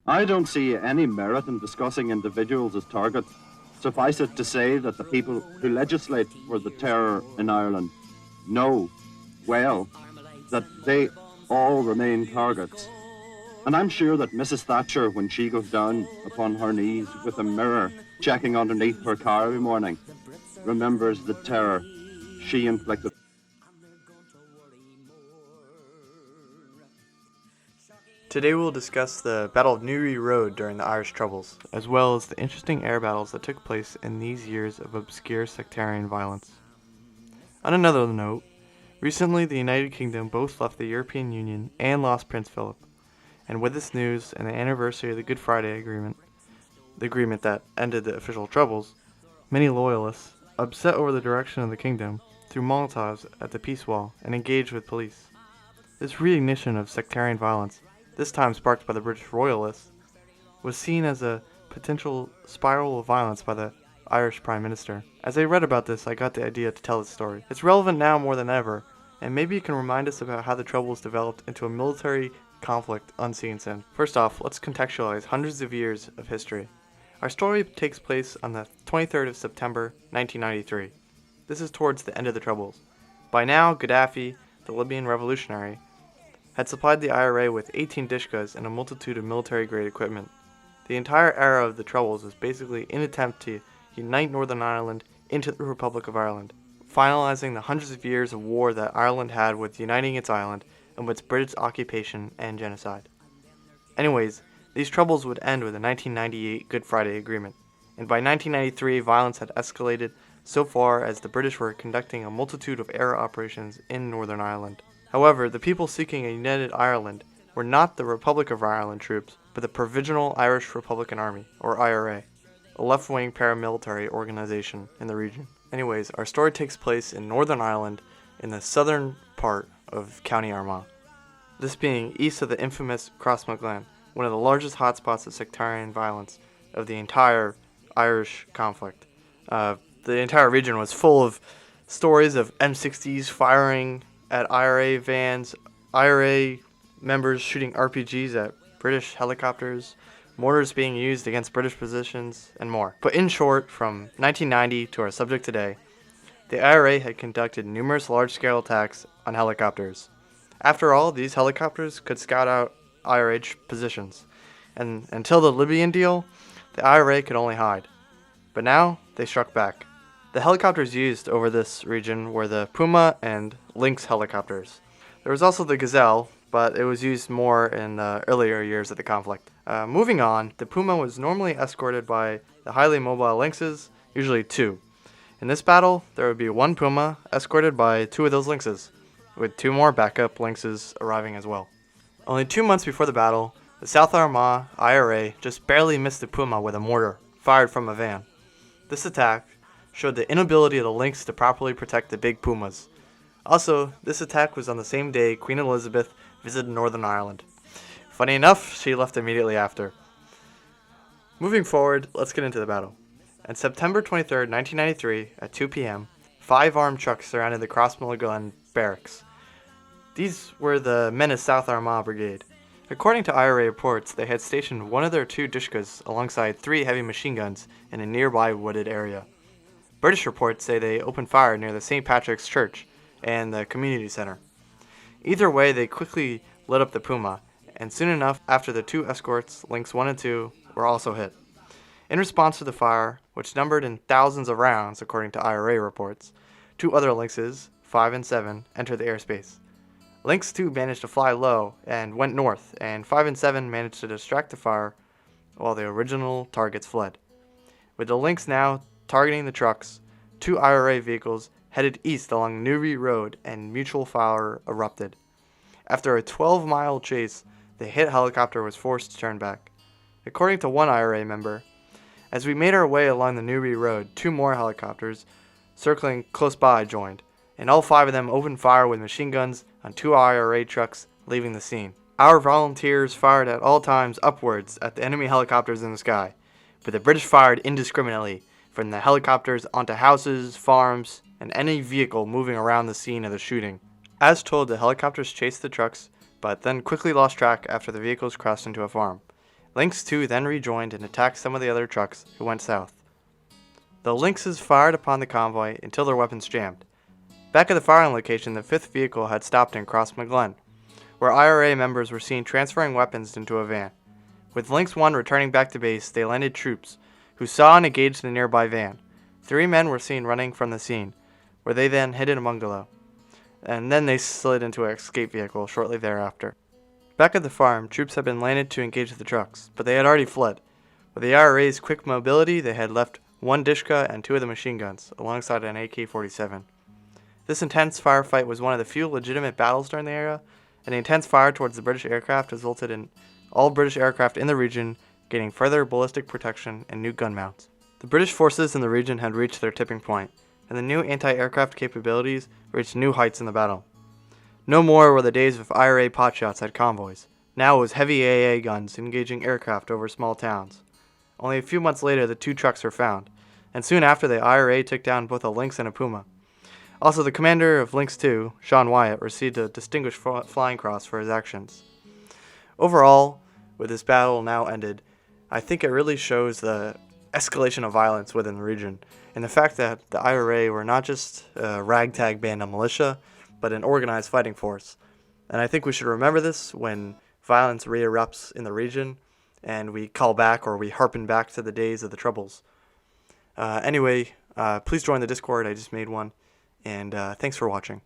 I don't see any merit in discussing individuals as targets. Suffice it to say that the people who legislate for the terror in Ireland know well that they all remain targets. And I'm sure that Mrs. Thatcher, when she goes down upon her knees with a mirror checking underneath her car every morning, remembers the terror she inflicted. Today we'll discuss the Battle of Newry Road during the Irish Troubles, as well as the interesting air battles that took place in these years of obscure sectarian violence. On another note, recently the United Kingdom both left the European Union and lost Prince Philip, and with this news and the anniversary of the Good Friday Agreement, the agreement that ended the official troubles, many loyalists, upset over the direction of the kingdom, threw Molotovs at the peace wall and engaged with police. This reignition of sectarian violence, this time sparked by the British Royalists, was seen as a potential spiral of violence by the Irish Prime Minister. As I read about this, I got the idea to tell this story. It's relevant now more than ever, and maybe it can remind us about how the Troubles developed into a military conflict unseen since. First off, let's contextualize hundreds of years of history. Our story takes place on the 23rd of September, 1993. This is towards the end of the Troubles. By now, Gaddafi, the Libyan revolutionary, had supplied the IRA with 18 Dishkas and a multitude of military-grade equipment. The entire era of the Troubles was basically an attempt to unite Northern Ireland into the Republic of Ireland, finalizing the hundreds of years of war that Ireland had with uniting its island amidst British occupation and genocide. Anyways, these troubles would end with the 1998 Good Friday Agreement, and by 1993 violence had escalated so far as the British were conducting a multitude of air operations in Northern Ireland. However, the people seeking a united Ireland were not the Republic of Ireland troops, but the Provisional Irish Republican Army, or IRA, a left-wing paramilitary organization in the region. Anyways, our story takes place in Northern Ireland in the southern part of County Armagh, this being east of the infamous Crossmaglen, one of the largest hotspots of sectarian violence of the entire Irish conflict. The entire region was full of stories of M60s firing at IRA vans, IRA members shooting RPGs at British helicopters, mortars being used against British positions, and more. But in short, from 1990 to our subject today, the IRA had conducted numerous large-scale attacks on helicopters. After all, these helicopters could scout out IRA positions, and until the Libyan deal, the IRA could only hide. But now, they struck back. The helicopters used over this region were the Puma and Lynx helicopters. There was also the Gazelle, but it was used more in the earlier years of the conflict. Moving on, the Puma was normally escorted by the highly mobile Lynxes, usually two. In this battle, there would be one Puma escorted by two of those Lynxes, with two more backup Lynxes arriving as well. Only 2 months before the battle, the South Armagh IRA just barely missed the Puma with a mortar, fired from a van. This attack showed the inability of the Lynx to properly protect the big Pumas. Also, this attack was on the same day Queen Elizabeth visited Northern Ireland. Funny enough, she left immediately after. Moving forward, let's get into the battle. On September 23, 1993, at 2 p.m., 5 armed trucks surrounded the Crossmaglen barracks. These were the Menace South Armagh Brigade. According to IRA reports, they had stationed one of their 2 Dishkas alongside 3 heavy machine guns in a nearby wooded area. British reports say they opened fire near the St. Patrick's Church and the community center. Either way, they quickly lit up the Puma, and soon enough after the 2 escorts, Lynx 1 and 2, were also hit. In response to the fire, which numbered in thousands of rounds according to IRA reports, 2 other Lynxes, 5 and 7, entered the airspace. Lynx 2 managed to fly low and went north, and 5 and 7 managed to distract the fire while the original targets fled. With the Lynx now targeting the trucks, 2 IRA vehicles headed east along Newry Road and mutual fire erupted. After a 12-mile chase, the hit helicopter was forced to turn back. According to one IRA member, as we made our way along the Newry Road, 2 more helicopters circling close by joined, and all 5 of them opened fire with machine guns on 2 IRA trucks leaving the scene. Our volunteers fired at all times upwards at the enemy helicopters in the sky, but the British fired indiscriminately from the helicopters onto houses, farms, and any vehicle moving around the scene of the shooting. As told, the helicopters chased the trucks, but then quickly lost track after the vehicles crossed into a farm. Lynx 2 then rejoined and attacked some of the other trucks who went south. The Lynxes fired upon the convoy until their weapons jammed. Back at the firing location, the 5th vehicle had stopped and crossed McGlen, where IRA members were seen transferring weapons into a van. With Lynx 1 returning back to base, they landed troops, who saw and engaged the nearby van. 3 men were seen running from the scene, where they then hid in a bungalow, and then they slid into an escape vehicle shortly thereafter. Back at the farm, troops had been landed to engage the trucks, but they had already fled. With the IRA's quick mobility, they had left 1 Dishka and 2 of the machine guns, alongside an AK-47. This intense firefight was one of the few legitimate battles during the era, and the intense fire towards the British aircraft resulted in all British aircraft in the region gaining further ballistic protection and new gun mounts. The British forces in the region had reached their tipping point, and the new anti-aircraft capabilities reached new heights in the battle. No more were the days of IRA potshots at convoys. Now it was heavy AA guns engaging aircraft over small towns. Only a few months later, the 2 trucks were found, and soon after the IRA took down both a Lynx and a Puma. Also, the commander of Lynx 2, Sean Wyatt, received a Distinguished Flying Cross for his actions. Overall, with this battle now ended, I think it really shows the escalation of violence within the region, and the fact that the IRA were not just a ragtag band of militia, but an organized fighting force. And I think we should remember this when violence re-erupts in the region, and we call back or we harpen back to the days of the Troubles. Anyway, please join the Discord. I just made one, and thanks for watching.